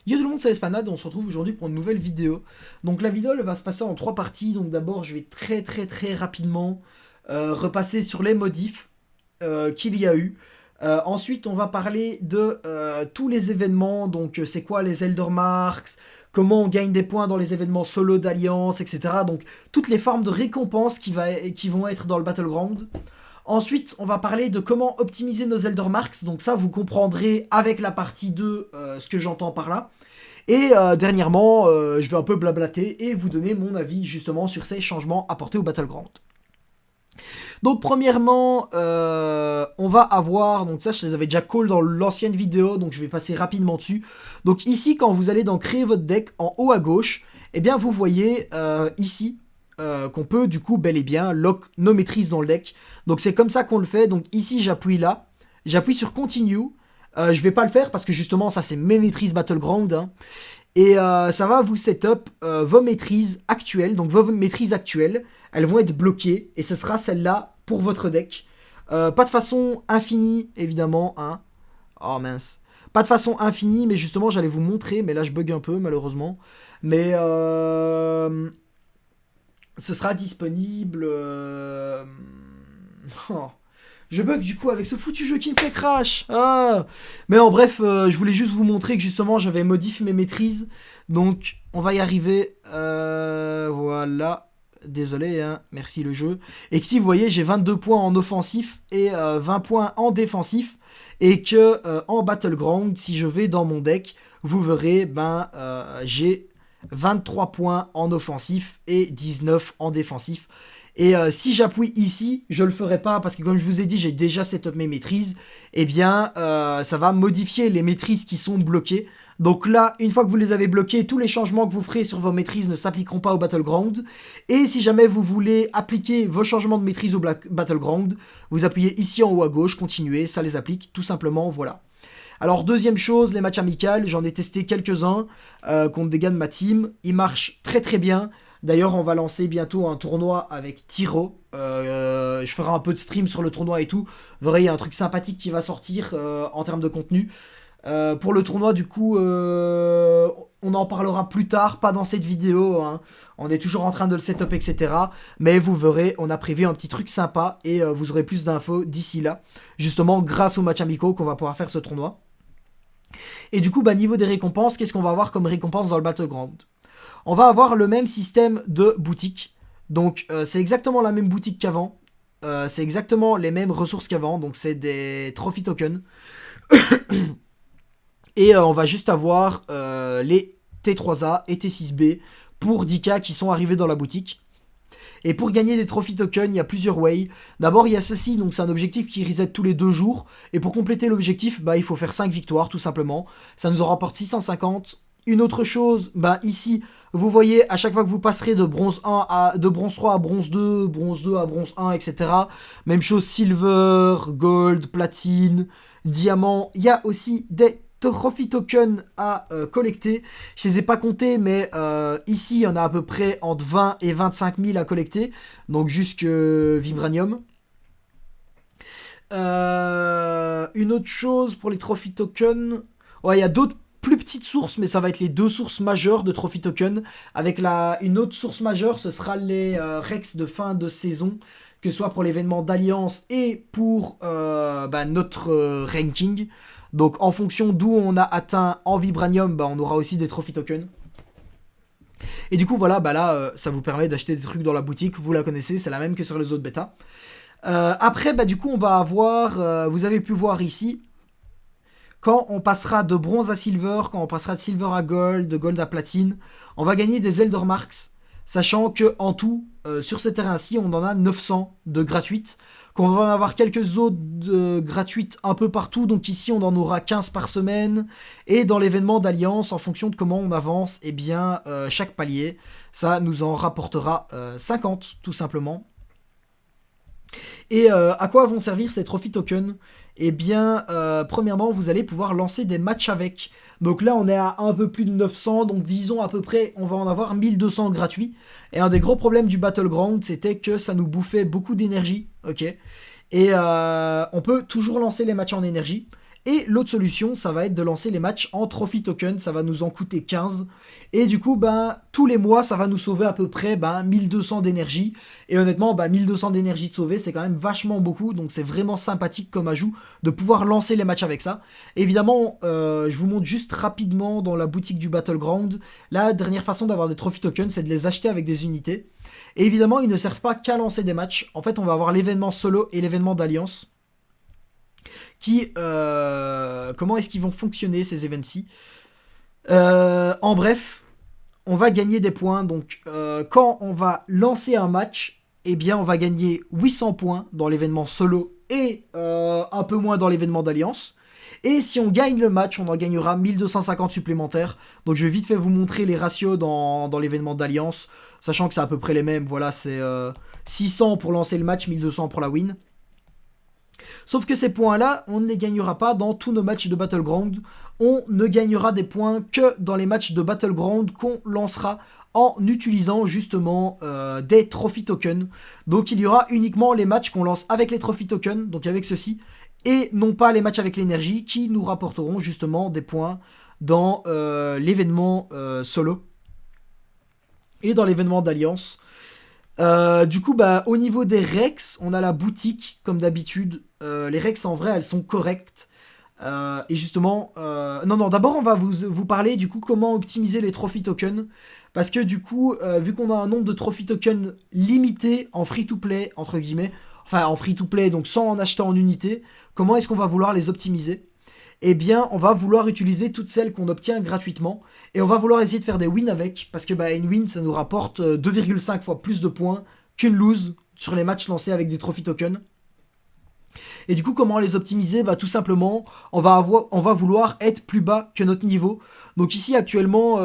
Yo tout le monde, c'est Espanade et on se retrouve aujourd'hui pour une nouvelle vidéo. Donc la vidéo elle va se passer en trois parties. Donc d'abord je vais très rapidement repasser sur les modifs qu'il y a eu. Ensuite on va parler de tous les événements. Donc c'est quoi les Elder Marks, comment on gagne des points dans les événements solo d'alliance, etc. Donc toutes les formes de récompenses qui vont être dans le Battleground. Ensuite, on va parler de comment optimiser nos Elder Marks. Donc ça, vous comprendrez avec la partie 2 ce que j'entends par là. Et dernièrement, je vais un peu blablater et vous donner mon avis justement sur ces changements apportés au Battleground. Donc premièrement, on va avoir, donc ça je les avais déjà call dans l'ancienne vidéo, donc je vais passer rapidement dessus. Donc ici, quand vous allez dans créer votre deck, en haut à gauche, eh bien vous voyez ici qu'on peut du coup bel et bien lock nos maîtrises dans le deck. Donc c'est comme ça qu'on le fait. Donc ici j'appuie là, j'appuie sur continue. Je vais pas le faire parce que justement ça c'est mes maîtrises Battleground. Hein. Et ça va vous setup vos maîtrises actuelles. Donc vos maîtrises actuelles, elles vont être bloquées. Et ce sera celle-là pour votre deck. Pas de façon infinie évidemment. Hein. Oh mince. Pas de façon infinie, mais justement j'allais vous montrer. Mais là je bug un peu malheureusement. Mais ce sera disponible. Oh. Je bug du coup avec ce foutu jeu qui me fait crash. Ah. Mais en bref, je voulais juste vous montrer que justement j'avais modifié mes maîtrises. Donc on va y arriver. Voilà. Désolé, hein. Merci le jeu. Et que si vous voyez, j'ai 22 points en offensif et 20 points en défensif. Et que en Battleground, si je vais dans mon deck, vous verrez, j'ai 23 points en offensif et 19 en défensif. Et si j'appuie ici, je le ferai pas parce que comme je vous ai dit, j'ai déjà setup mes maîtrises. Eh bien, ça va modifier les maîtrises qui sont bloquées. Donc là, une fois que vous les avez bloquées, tous les changements que vous ferez sur vos maîtrises ne s'appliqueront pas au Battleground. Et si jamais vous voulez appliquer vos changements de maîtrise au Battleground, vous appuyez ici en haut à gauche, continuez, ça les applique tout simplement, voilà. Alors deuxième chose, les matchs amicaux, j'en ai testé quelques-uns contre des gars de ma team. Ils marchent très bien. D'ailleurs, on va lancer bientôt un tournoi avec Tiro. Je ferai un peu de stream sur le tournoi et tout. Vous verrez, il y a un truc sympathique qui va sortir en termes de contenu. Pour le tournoi, du coup, on en parlera plus tard, pas dans cette vidéo. Hein. On est toujours en train de le setup, etc. Mais vous verrez, on a prévu un petit truc sympa et vous aurez plus d'infos d'ici là. Justement, grâce aux matchs amicaux qu'on va pouvoir faire ce tournoi. Et du coup, niveau des récompenses, qu'est-ce qu'on va avoir comme récompense dans le Battleground? On va avoir le même système de boutique. Donc c'est exactement la même boutique qu'avant. C'est exactement les mêmes ressources qu'avant. Donc c'est des trophy tokens. Et on va juste avoir les T3A et T6B pour 10k qui sont arrivés dans la boutique. Et pour gagner des trophy tokens, il y a plusieurs ways. D'abord, il y a ceci, donc c'est un objectif qui reset tous les 2 jours. Et pour compléter l'objectif, il faut faire 5 victoires, tout simplement. Ça nous en rapporte 650. Une autre chose, ici, vous voyez, à chaque fois que vous passerez de bronze 1 de bronze 3 à bronze 2 à bronze 1, etc. Même chose, silver, gold, platine, diamant. Il y a aussi des trophy tokens à collecter. Je les ai pas comptés, mais ici, il y en a à peu près entre 20 et 25 000 à collecter. Donc jusque Vibranium. Une autre chose pour les trophy tokens. Ouais, il y a d'autres plus petites sources, mais ça va être les 2 sources majeures de trophy tokens. Avec une autre source majeure, ce sera les Rex de fin de saison, que ce soit pour l'événement d'Alliance et pour notre ranking. Donc en fonction d'où on a atteint en Vibranium, on aura aussi des trophy tokens. Et du coup voilà, là ça vous permet d'acheter des trucs dans la boutique, vous la connaissez, c'est la même que sur les autres bêtas. Après du coup on va avoir, vous avez pu voir ici, quand on passera de bronze à silver, quand on passera de silver à gold, de gold à platine, on va gagner des Elder Marks, sachant que en tout, sur ce terrain-ci, on en a 900 de gratuites, qu'on va en avoir quelques autres de gratuites un peu partout, donc ici on en aura 15 par semaine, et dans l'événement d'Alliance, en fonction de comment on avance, chaque palier, ça nous en rapportera 50 tout simplement. Et à quoi vont servir ces trophy tokens? Premièrement, vous allez pouvoir lancer des matchs avec. Donc là, on est à un peu plus de 900, donc disons à peu près, on va en avoir 1200 gratuits. Et un des gros problèmes du Battleground, c'était que ça nous bouffait beaucoup d'énergie, ok. Et on peut toujours lancer les matchs en énergie. Et l'autre solution, ça va être de lancer les matchs en trophy token, ça va nous en coûter 15. Et du coup, tous les mois, ça va nous sauver à peu près 1200 d'énergie. Et honnêtement, 1200 d'énergie de sauver, c'est quand même vachement beaucoup. Donc c'est vraiment sympathique comme ajout de pouvoir lancer les matchs avec ça. Évidemment, je vous montre juste rapidement dans la boutique du Battleground. La dernière façon d'avoir des trophy tokens, c'est de les acheter avec des unités. Et évidemment, ils ne servent pas qu'à lancer des matchs. En fait, on va avoir l'événement solo et l'événement d'alliance. Comment est-ce qu'ils vont fonctionner ces events-ci? En bref, on va gagner des points. Donc, quand on va lancer un match, eh bien, on va gagner 800 points dans l'événement solo et un peu moins dans l'événement d'alliance. Et si on gagne le match, on en gagnera 1250 supplémentaires. Donc je vais vite fait vous montrer les ratios dans l'événement d'alliance, sachant que c'est à peu près les mêmes. Voilà, c'est 600 pour lancer le match, 1200 pour la win. Sauf que ces points-là, on ne les gagnera pas dans tous nos matchs de Battleground. On ne gagnera des points que dans les matchs de Battleground qu'on lancera en utilisant justement des trophy tokens. Donc il y aura uniquement les matchs qu'on lance avec les trophy tokens, donc avec ceci, et non pas les matchs avec l'énergie qui nous rapporteront justement des points dans l'événement solo et dans l'événement d'alliance. Du coup, au niveau des Rex, on a la boutique, comme d'habitude. Les Rex, en vrai, elles sont correctes. Et justement... Non, d'abord, on va vous parler, du coup, comment optimiser les trophy tokens. Parce que, du coup, vu qu'on a un nombre de trophy tokens limité en free-to-play, entre guillemets, enfin, en free-to-play, donc sans en acheter en unité, comment est-ce qu'on va vouloir les optimiser? Eh bien, on va vouloir utiliser toutes celles qu'on obtient gratuitement. Et on va vouloir essayer de faire des wins avec. Parce que une win, ça nous rapporte 2,5 fois plus de points qu'une lose sur les matchs lancés avec des trophy tokens. Et du coup, comment les optimiser? Tout simplement, on va vouloir être plus bas que notre niveau. Donc ici, actuellement, vous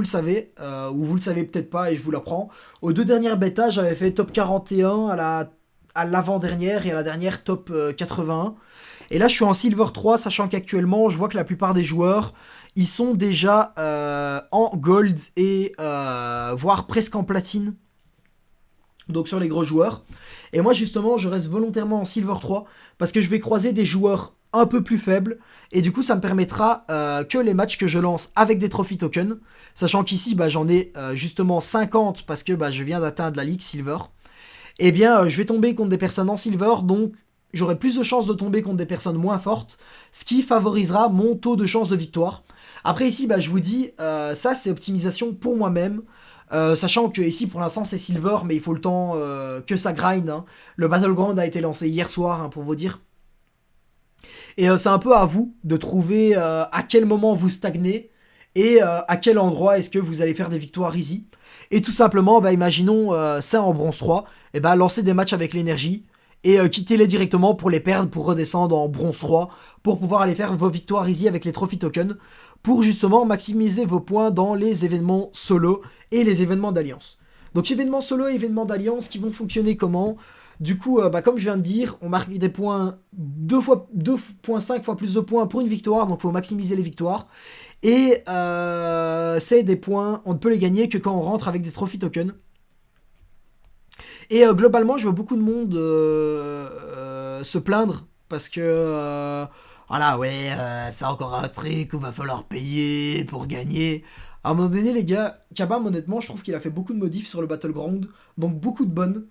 le savez, ou vous le savez peut-être pas, et je vous l'apprends. Aux 2 dernières bêtas, j'avais fait top 41 à l'avant-dernière et à la dernière top 81. Et là, je suis en Silver 3, sachant qu'actuellement, je vois que la plupart des joueurs, ils sont déjà en Gold et voire presque en Platine. Donc sur les gros joueurs. Et moi, justement, je reste volontairement en Silver 3 parce que je vais croiser des joueurs un peu plus faibles. Et du coup, ça me permettra que les matchs que je lance avec des trophy tokens, sachant qu'ici, j'en ai justement 50 parce que je viens d'atteindre la Ligue Silver. Eh bien, je vais tomber contre des personnes en Silver, donc j'aurai plus de chances de tomber contre des personnes moins fortes, ce qui favorisera mon taux de chance de victoire. Après ici, je vous dis, ça c'est optimisation pour moi-même, sachant que ici pour l'instant c'est Silver, mais il faut le temps que ça grind. Hein. Le Battleground a été lancé hier soir, pour vous dire. Et c'est un peu à vous de trouver à quel moment vous stagnez et à quel endroit est-ce que vous allez faire des victoires easy. Et tout simplement, imaginons ça en bronze 3, et lancer des matchs avec l'énergie, et quittez-les directement pour les perdre, pour redescendre en bronze 3, pour pouvoir aller faire vos victoires easy avec les trophy tokens, pour justement maximiser vos points dans les événements solo et les événements d'alliance. Donc événements solo et événements d'alliance qui vont fonctionner comment? Du coup, comme je viens de dire, on marque des points 2,5 fois plus de points pour une victoire, donc il faut maximiser les victoires. Et c'est des points, on ne peut les gagner que quand on rentre avec des trophy tokens. Et globalement, je vois beaucoup de monde se plaindre parce que c'est encore un truc où va falloir payer pour gagner. À un moment donné, les gars, Kabam, honnêtement, je trouve qu'il a fait beaucoup de modifs sur le Battleground, donc beaucoup de bonnes.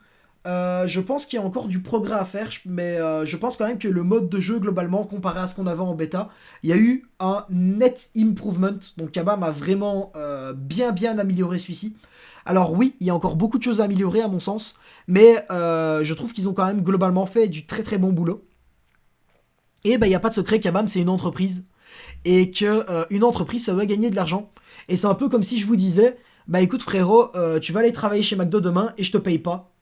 Je pense qu'il y a encore du progrès à faire, mais je pense quand même que le mode de jeu, globalement, comparé à ce qu'on avait en bêta, il y a eu un net improvement. Donc Kabam a vraiment bien amélioré celui-ci. Alors oui, il y a encore beaucoup de choses à améliorer à mon sens, mais je trouve qu'ils ont quand même globalement fait du très très bon boulot. Et il n'y a pas de secret, Kabam c'est une entreprise, et qu'une entreprise ça doit gagner de l'argent. Et c'est un peu comme si je vous disais, écoute frérot, tu vas aller travailler chez McDo demain et je te paye pas.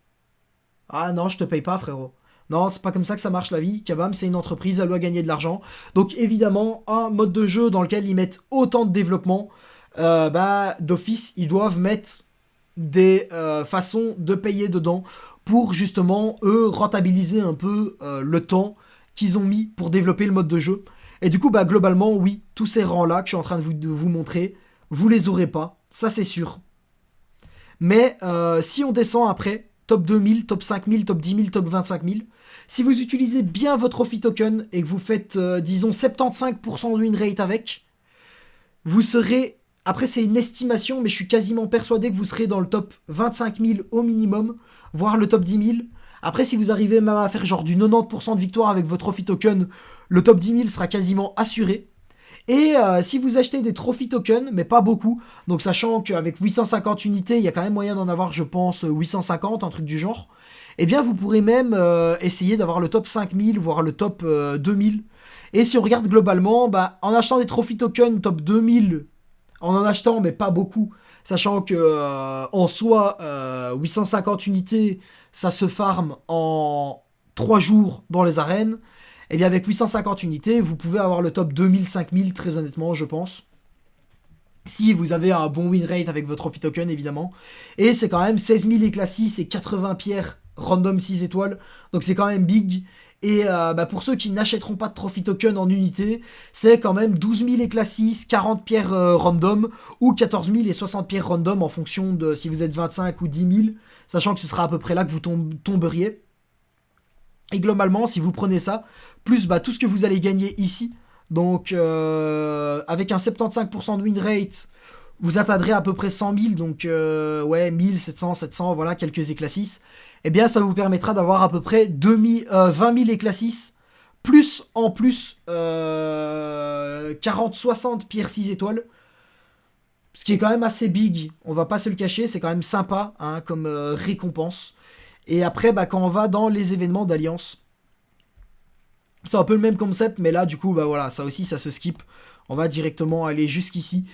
Ah non, je te paye pas frérot. Non, c'est pas comme ça que ça marche la vie. Kabam, c'est une entreprise, elle doit gagner de l'argent. Donc évidemment, un mode de jeu dans lequel ils mettent autant de développement, d'office, ils doivent mettre des façons de payer dedans pour justement, eux, rentabiliser un peu le temps qu'ils ont mis pour développer le mode de jeu. Et du coup, globalement, oui, tous ces rangs-là que je suis en train de vous montrer, vous les aurez pas, ça c'est sûr. Mais si on descend après, top 2000, top 5000, top 10 000, top 25 000. Si vous utilisez bien votre Trophy Token et que vous faites, disons, 75% de win rate avec, vous serez... Après, c'est une estimation, mais je suis quasiment persuadé que vous serez dans le top 25 000 au minimum, voire le top 10 000. Après, si vous arrivez même à faire genre du 90% de victoire avec votre Trophy Token, le top 10 000 sera quasiment assuré. Et si vous achetez des Trophy Tokens, mais pas beaucoup, donc sachant qu'avec 850 unités, il y a quand même moyen d'en avoir, je pense, 850, un truc du genre, eh bien, vous pourrez même essayer d'avoir le top 5000, voire le top 2000. Et si on regarde globalement, bah, en achetant des Trophy Tokens top 2000, en achetant, mais pas beaucoup, sachant que en soi, 850 unités, ça se farm en 3 jours dans les arènes. Et bien avec 850 unités, vous pouvez avoir le top 2000-5000, très honnêtement, je pense. Si vous avez un bon win rate avec votre Trophy Token, évidemment. Et c'est quand même 16 000 éclats 6 et 80 pierres random 6 étoiles. Donc c'est quand même big. Et pour ceux qui n'achèteront pas de Trophy Token en unité, c'est quand même 12 000 éclats 6, 40 pierres random, ou 14 000 et 60 pierres random en fonction de si vous êtes 25 ou 10 000, sachant que ce sera à peu près là que vous tomberiez. Et globalement, si vous prenez ça, plus tout ce que vous allez gagner ici, donc avec un 75% de win rate, vous atteindrez à peu près 100 000, donc ouais, 1000, 700, 700, voilà, quelques éclats 6, eh bien ça vous permettra d'avoir à peu près 20 000 éclats 6, plus en plus 40-60 pierres 6 étoiles, ce qui est quand même assez big, on va pas se le cacher, c'est quand même sympa hein, comme récompense. Et après, quand on va dans les événements d'Alliance, c'est un peu le même concept, mais là, du coup, voilà, ça aussi, ça se skip. On va directement aller jusqu'ici.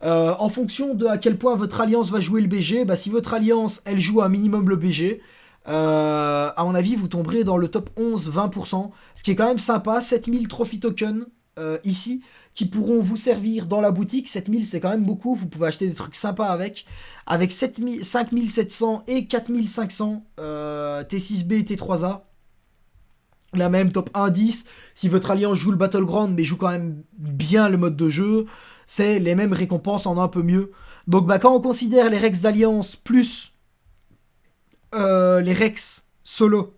En fonction de à quel point votre alliance va jouer le BG, si votre alliance, elle joue un minimum le BG, à mon avis, vous tomberez dans le top 11-20%, ce qui est quand même sympa. 7000 Trophy Tokens ici, qui pourront vous servir dans la boutique. 7000, c'est quand même beaucoup, vous pouvez acheter des trucs sympas avec. Avec 5700 et 4500 T6B, T3A. La même top 1-10, si votre alliance joue le Battleground, mais joue quand même bien le mode de jeu, c'est les mêmes récompenses en un peu mieux. Donc quand on considère les Rex d'Alliance plus les Rex solo,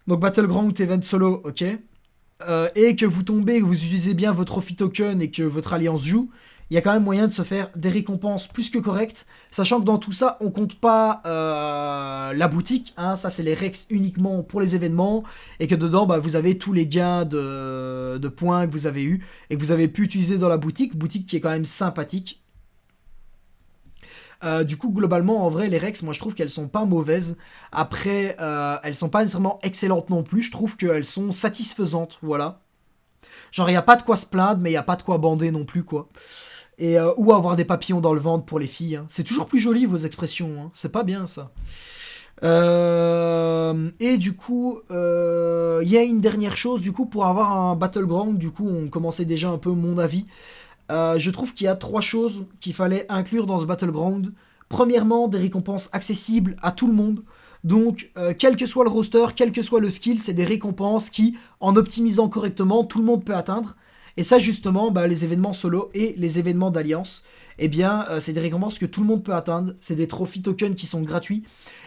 donc Battleground ou Event solo, ok, et que vous tombez, que vous utilisez bien votre Trophy Token et que votre alliance joue, il y a quand même moyen de se faire des récompenses plus que correctes, sachant que dans tout ça, on compte pas la boutique, hein, ça c'est les Rex uniquement pour les événements, et que dedans, vous avez tous les gains de points que vous avez eu, et que vous avez pu utiliser dans la boutique qui est quand même sympathique. Du coup, globalement, en vrai, les Rex, moi je trouve qu'elles sont pas mauvaises. Après, elles sont pas nécessairement excellentes non plus, je trouve qu'elles sont satisfaisantes, voilà. Genre, il n'y a pas de quoi se plaindre, mais il n'y a pas de quoi bander non plus, quoi. Et, ou avoir des papillons dans le ventre pour les filles. Hein. C'est toujours plus joli, vos expressions. Hein. C'est pas bien, ça. Et du coup, il y a une dernière chose. Du coup, pour avoir un Battleground, du coup, on commençait déjà un peu mon avis. Je trouve qu'il y a 3 choses qu'il fallait inclure dans ce Battleground. Premièrement, des récompenses accessibles à tout le monde. Donc, quel que soit le roster, quel que soit le skill, c'est des récompenses qui, en optimisant correctement, tout le monde peut atteindre. Et ça, justement, les événements solo et les événements d'alliance, eh bien, c'est des récompenses que tout le monde peut atteindre. C'est des Trophy Tokens qui sont gratuits.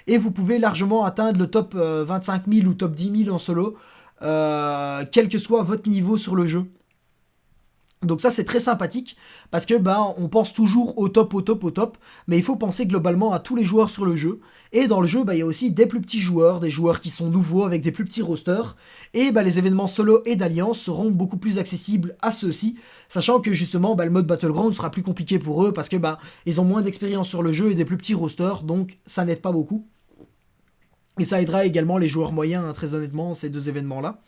Et vous pouvez largement atteindre le top 25 000 ou top 10 000 en solo, quel que soit votre niveau sur le jeu. Donc ça c'est très sympathique parce que on pense toujours au top, mais il faut penser globalement à tous les joueurs sur le jeu. Et dans le jeu, il y a aussi des plus petits joueurs, des joueurs qui sont nouveaux avec des plus petits rosters. Et les événements solo et d'alliance seront beaucoup plus accessibles à ceux-ci, sachant que justement le mode Battleground sera plus compliqué pour eux parce que ils ont moins d'expérience sur le jeu et des plus petits rosters, donc ça n'aide pas beaucoup. Et ça aidera également les joueurs moyens, hein, très honnêtement, ces 2 événements-là.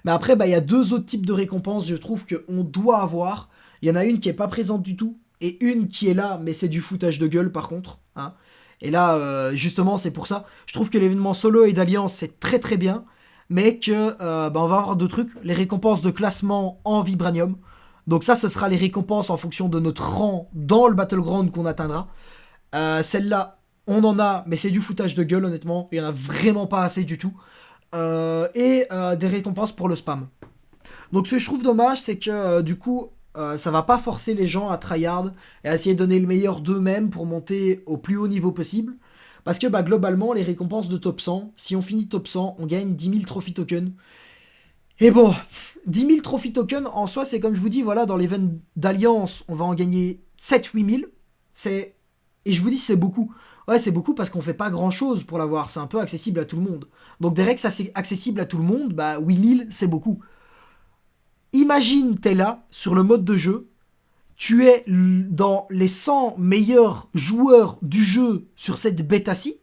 Mais après, il y a 2 autres types de récompenses, je trouve qu'on doit avoir. Il y en a une qui est pas présente du tout, et une qui est là, mais c'est du foutage de gueule par contre. Hein. Et là, justement, c'est pour ça. Je trouve que l'événement solo et d'alliance, c'est très très bien, mais que on va avoir 2 trucs. Les récompenses de classement en Vibranium. Donc ça, ce sera les récompenses en fonction de notre rang dans le Battleground qu'on atteindra. Celle-là, on en a, mais c'est du foutage de gueule, honnêtement. Il y en a vraiment pas assez du tout. Et des récompenses pour le spam. Donc ce que je trouve dommage, c'est que du coup, ça va pas forcer les gens à tryhard et à essayer de donner le meilleur d'eux-mêmes pour monter au plus haut niveau possible. Parce que bah, globalement, les récompenses de top 100, si on finit top 100, on gagne 10 000 trophy tokens. Et bon, 10 000 trophy tokens, en soi, c'est comme je vous dis, voilà, dans l'event d'Alliance, on va en gagner 7-8 000. C'est... Et je vous dis, c'est beaucoup. Ouais, c'est beaucoup parce qu'on fait pas grand-chose pour l'avoir. C'est un peu accessible à tout le monde. Donc des règles accessibles à tout le monde, bah 8 000, c'est beaucoup. Imagine, t'es là, sur le mode de jeu, tu es dans les 100 meilleurs joueurs du jeu sur cette bêta-ci,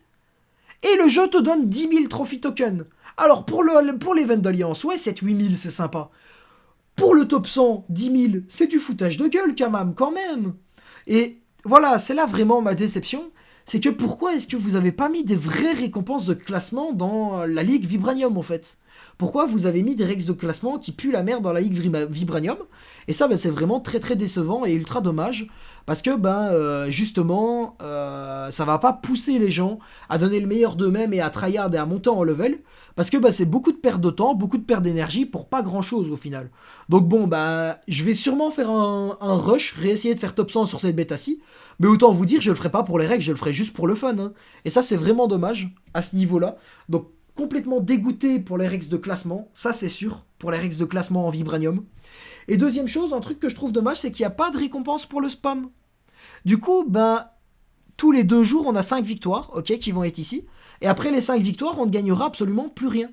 et le jeu te donne 10 000 trophy tokens. Alors, pour l'event d'Alliance, ouais, 7-8 000, c'est sympa. Pour le top 100, 10 000, c'est du foutage de gueule, quand même. Et voilà, c'est là vraiment ma déception. C'est que pourquoi est-ce que vous avez pas mis des vraies récompenses de classement dans la Ligue Vibranium, en fait? Pourquoi vous avez mis des règles de classement qui puent la merde dans la Ligue Vibranium? Et ça, bah, c'est vraiment très très décevant et ultra dommage. Parce que, justement, ça va pas pousser les gens à donner le meilleur d'eux-mêmes et à tryhard et à monter en level. Parce que c'est beaucoup de perte de temps, beaucoup de perte d'énergie pour pas grand-chose au final. Donc bon, je vais sûrement faire un rush, réessayer de faire top 100 sur cette bêta-ci. Mais autant vous dire, je le ferai pas pour les règles, je le ferai juste pour le fun. Hein. Et ça, c'est vraiment dommage à ce niveau-là. Donc complètement dégoûté pour les règles de classement, ça c'est sûr, pour les règles de classement en Vibranium. Et deuxième chose, un truc que je trouve dommage, c'est qu'il n'y a pas de récompense pour le spam. Du coup, tous les 2 jours, on a 5 victoires, ok, qui vont être ici. Et après les 5 victoires, on ne gagnera absolument plus rien.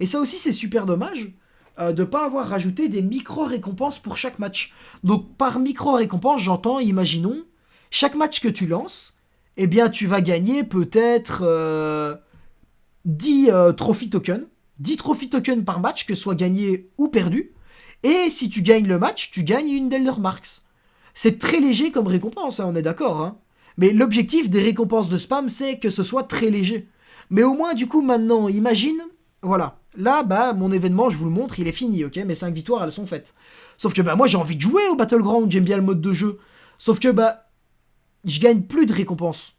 Et ça aussi, c'est super dommage de ne pas avoir rajouté des micro-récompenses pour chaque match. Donc, par micro-récompense, j'entends, imaginons, chaque match que tu lances, eh bien, tu vas gagner peut-être 10 trophy tokens. 10 trophy tokens par match, que ce soit gagné ou perdu. Et si tu gagnes le match, tu gagnes une Elder Marks. C'est très léger comme récompense, hein, on est d'accord. Hein. Mais l'objectif des récompenses de spam, c'est que ce soit très léger. Mais au moins, du coup, maintenant, imagine, voilà. Là, mon événement, je vous le montre, il est fini, ok? Mes 5 victoires, elles sont faites. Sauf que, moi, j'ai envie de jouer au Battleground, j'aime bien le mode de jeu. Sauf que, je gagne plus de récompenses.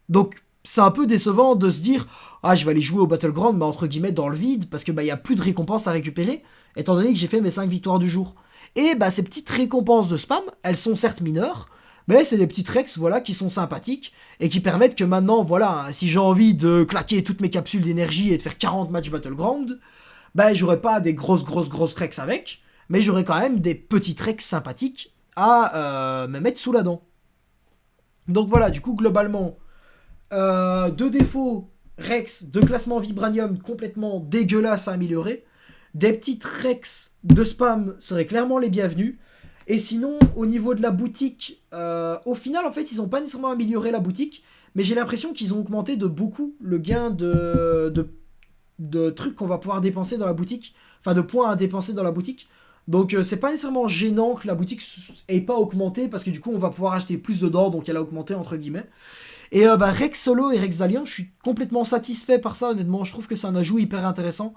Donc, c'est un peu décevant de se dire, ah, je vais aller jouer au Battleground, mais entre guillemets, dans le vide, parce que, il y a plus de récompenses à récupérer, étant donné que j'ai fait mes 5 victoires du jour. Et, ces petites récompenses de spam, elles sont certes mineures, mais c'est des petites rex, voilà, qui sont sympathiques et qui permettent que maintenant, voilà, si j'ai envie de claquer toutes mes capsules d'énergie et de faire 40 matchs Battleground, j'aurai pas des grosses rex avec, mais j'aurai quand même des petites rex sympathiques à me mettre sous la dent. Donc voilà, du coup, globalement, 2 défauts rex de classement Vibranium complètement dégueulasses à améliorer. Des petites rex de spam seraient clairement les bienvenus. Et sinon, au niveau de la boutique, au final, en fait, ils n'ont pas nécessairement amélioré la boutique, mais j'ai l'impression qu'ils ont augmenté de beaucoup le gain de trucs qu'on va pouvoir dépenser dans la boutique, enfin de points à dépenser dans la boutique. Donc c'est pas nécessairement gênant que la boutique ait pas augmenté, parce que du coup on va pouvoir acheter plus dedans, donc elle a augmenté entre guillemets. Et Rex Solo et Rex Alliance, je suis complètement satisfait par ça, honnêtement, je trouve que c'est un ajout hyper intéressant.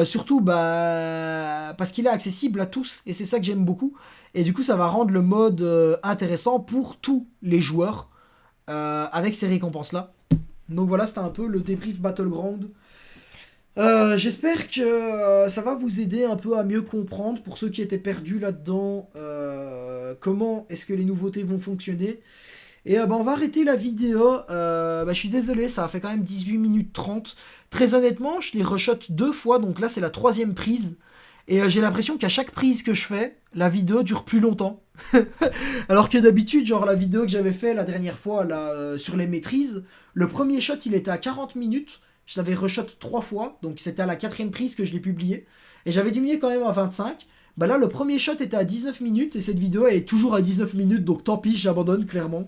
Surtout parce qu'il est accessible à tous, et c'est ça que j'aime beaucoup. Et du coup, ça va rendre le mode intéressant pour tous les joueurs avec ces récompenses-là. Donc voilà, c'était un peu le débrief Battleground. J'espère que ça va vous aider un peu à mieux comprendre, pour ceux qui étaient perdus là-dedans, comment est-ce que les nouveautés vont fonctionner. Et on va arrêter la vidéo. Je suis désolé, ça a fait quand même 18 minutes 30. Très honnêtement, je l'ai rushot 2 fois, donc là c'est la 3e prise. Et j'ai l'impression qu'à chaque prise que je fais, la vidéo dure plus longtemps. Alors que d'habitude, genre la vidéo que j'avais fait la dernière fois là, sur les maîtrises, le premier shot il était à 40 minutes. Je l'avais rushot 3 fois, donc c'était à la 4e prise que je l'ai publié. Et j'avais diminué quand même à 25. Là, le premier shot était à 19 minutes et cette vidéo est toujours à 19 minutes, donc tant pis, j'abandonne clairement.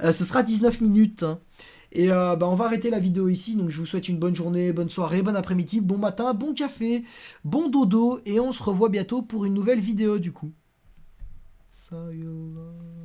Ce sera 19 minutes. Hein. Et on va arrêter la vidéo ici, donc je vous souhaite une bonne journée, bonne soirée, bon après-midi, bon matin, bon café, bon dodo, et on se revoit bientôt pour une nouvelle vidéo du coup. Sayonara.